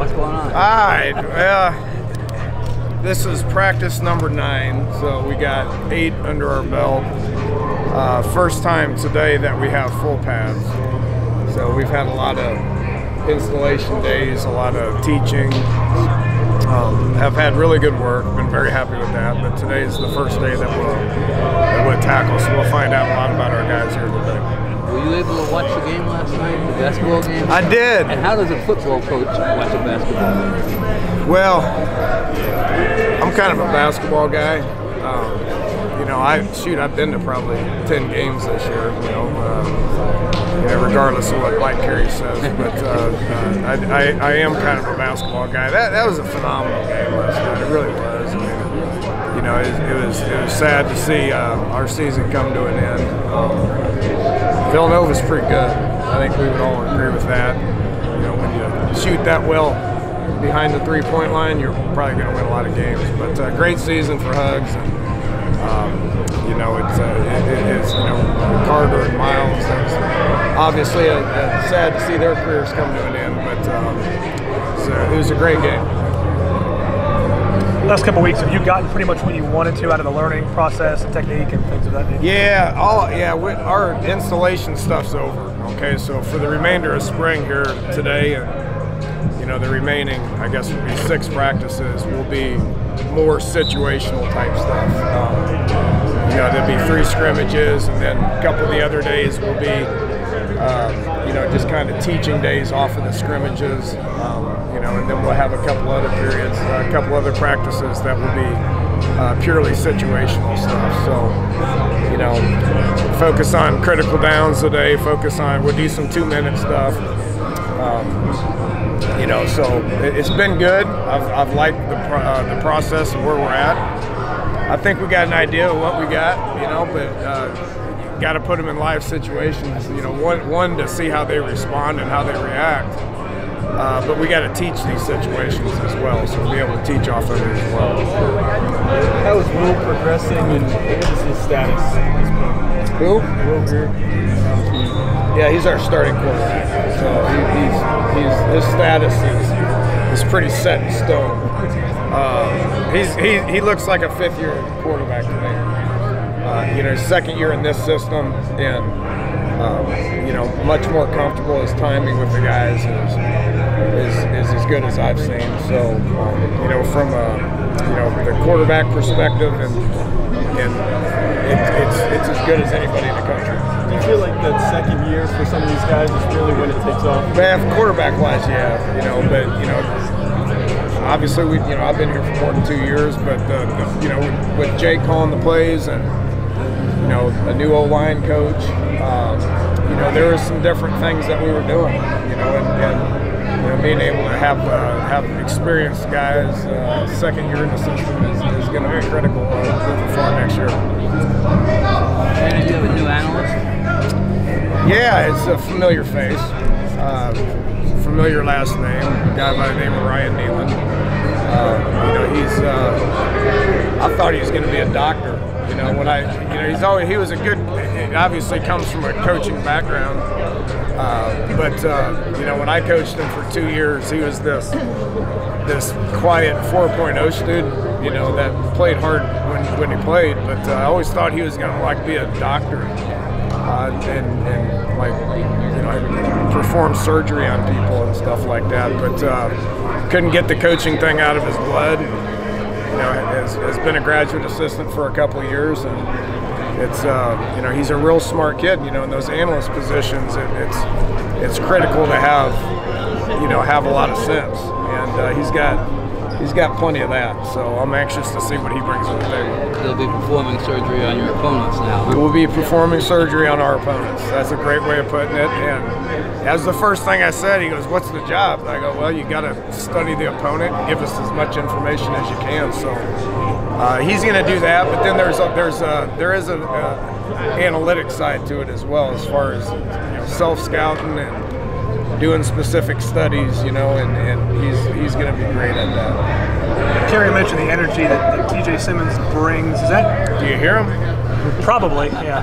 What's going on? All right, well, this is practice number 9, so we got 8 under our belt. First time today that we have full pads. So we've had a lot of installation days, a lot of teaching. Have had really good work, been very happy with that, but today is the first day that we'll tackle, so we'll find out a lot about our guys here today. Were you able to watch the game last night, the basketball game? I did. And how does a football coach watch a basketball game? Well, I'm kind of a basketball guy. You know, I've been to probably 10 games this year, regardless of what Mike Carey says. But I am kind of a basketball guy. That was a phenomenal game last night. It really was. I mean, you know, it was sad to see our season come to an end. Villanova's pretty good. I think we would all agree with that. You know, when you shoot that well behind the 3-point line, you're probably going to win a lot of games. But great season for Hugs. And, you know, it's Carter and Miles. It's obviously sad to see their careers come to an end, but it was a great game. Last couple of weeks, have you gotten pretty much what you wanted to out of the learning process and technique and things of that nature? Yeah, our installation stuff's over. Okay, so for the remainder of spring here today, and you know, the remaining, I guess, would be 6 practices will be more situational type stuff. You know, there'll be 3 scrimmages, and then a couple of the other days will be, you know, just kind of teaching days off of the scrimmages. You know, and then we'll have a couple other periods, a couple other practices that will be purely situational stuff. So, you know, focus on critical downs today. We'll do some 2-minute stuff. You know, so it's been good. I've liked the process of where we're at. I think we got an idea of what we got, you know, but got to put them in live situations. You know, one to see how they respond and how they react. But we got to teach these situations as well, so we'll be able to teach off of it as well. How is Will progressing, and what is his status? Who? Will Greer. Yeah, he's our starting quarterback. So his status is pretty set in stone. He looks like a 5th-year quarterback to me. You know, his 2nd year in this system, and you know, much more comfortable. His timing with the guys is as good as I've seen. So you know, from the quarterback perspective, and it's as good as anybody in the country. Do you feel like that 2nd year for some of these guys is really when it takes off? Man, quarterback-wise, yeah. You know, but you know, obviously I've been here for more than 2 years, but you know, with Jake calling the plays and you know, a new O-line coach, you know, there were some different things that we were doing, you know, and you know, being able to have experienced guys 2nd year in the system is going to be critical moving forward next year. And you have a new analyst? Yeah, it's a familiar face, familiar last name, a guy by the name of Ryan Nealon. You know, I thought he was going to be a doctor. You know, he was a good. It obviously comes from a coaching background, but you know, when I coached him for 2 years, he was this quiet 4.0 student. You know, that played hard when he played, but I always thought he was going to be a doctor. And like, you know, perform surgery on people and stuff like that, but couldn't get the coaching thing out of his blood. You know, has been a graduate assistant for a couple of years, and it's you know, he's a real smart kid. You know, in those analyst positions, it's critical to have a lot of sense, and he's got plenty of that. So I'm anxious to see what he brings to the table. They'll be performing surgery on your opponents now. We will be performing surgery on our opponents. That's a great way of putting it. And that was the first thing I said. He goes, "What's the job?" And I go, "Well, you got to study the opponent and give us as much information as you can." So he's going to do that. But then there is an analytic side to it as well, as far as, you know, self-scouting and doing specific studies, you know, and he's going to be great at that. Carey mentioned the energy that TJ Simmons brings. Is that? Do you hear him? Probably, yeah.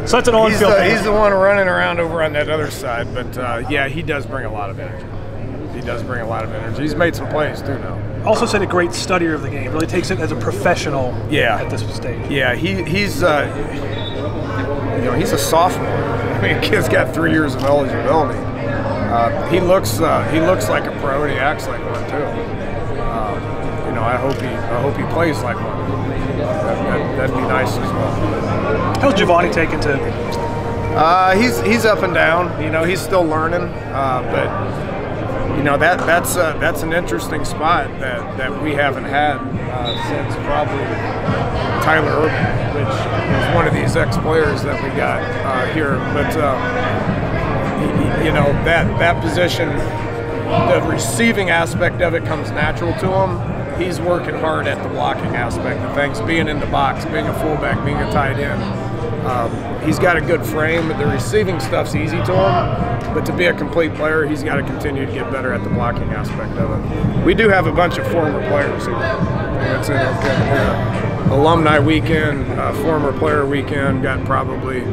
So that's an on-field thing. He's the one running around over on that other side, but yeah, he does bring a lot of energy. He does bring a lot of energy. He's made some plays too now. Also said a great studier of the game. Really takes it as a professional at this stage. Yeah, he's he's a sophomore. I mean, kid's got 3 years of eligibility. He looks like a pro, and he acts like one too. I hope he plays like one. That'd be nice as well. How's Giovanni taken to? He's up and down. He's still learning, but that's an interesting spot that we haven't had since probably Tyler Urban, which is one of these ex-players that we got here. But that position, the receiving aspect of it comes natural to him. He's working hard at the blocking aspect of things, being in the box, being a fullback, being a tight end. He's got a good frame, but the receiving stuff's easy to him. But to be a complete player, he's got to continue to get better at the blocking aspect of it. We do have a bunch of former players here. It's an alumni weekend, former player weekend. Got probably,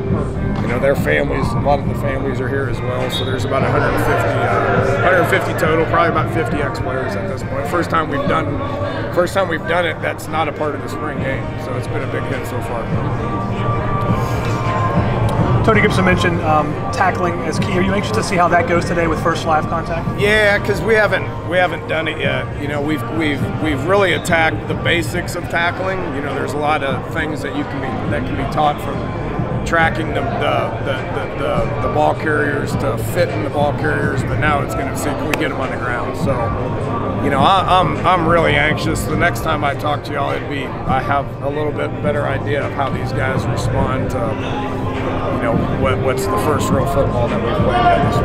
their families. A lot of the families are here as well. So there's about 150 total. Probably about 50 ex-players at this point. First time we've done it. That's not a part of the spring game. So it's been a big hit so far. Tony Gibson mentioned tackling as key. Are you anxious to see how that goes today with first live contact? Yeah, because we haven't done it yet. We've really attacked the basics of tackling. There's a lot of things that can be taught from tracking the ball carriers to fitting the ball carriers. But now it's going to see, can we get them on the ground? So, I'm really anxious. The next time I talk to y'all, I have a little bit better idea of how these guys respond to. What's the first real football that we've played this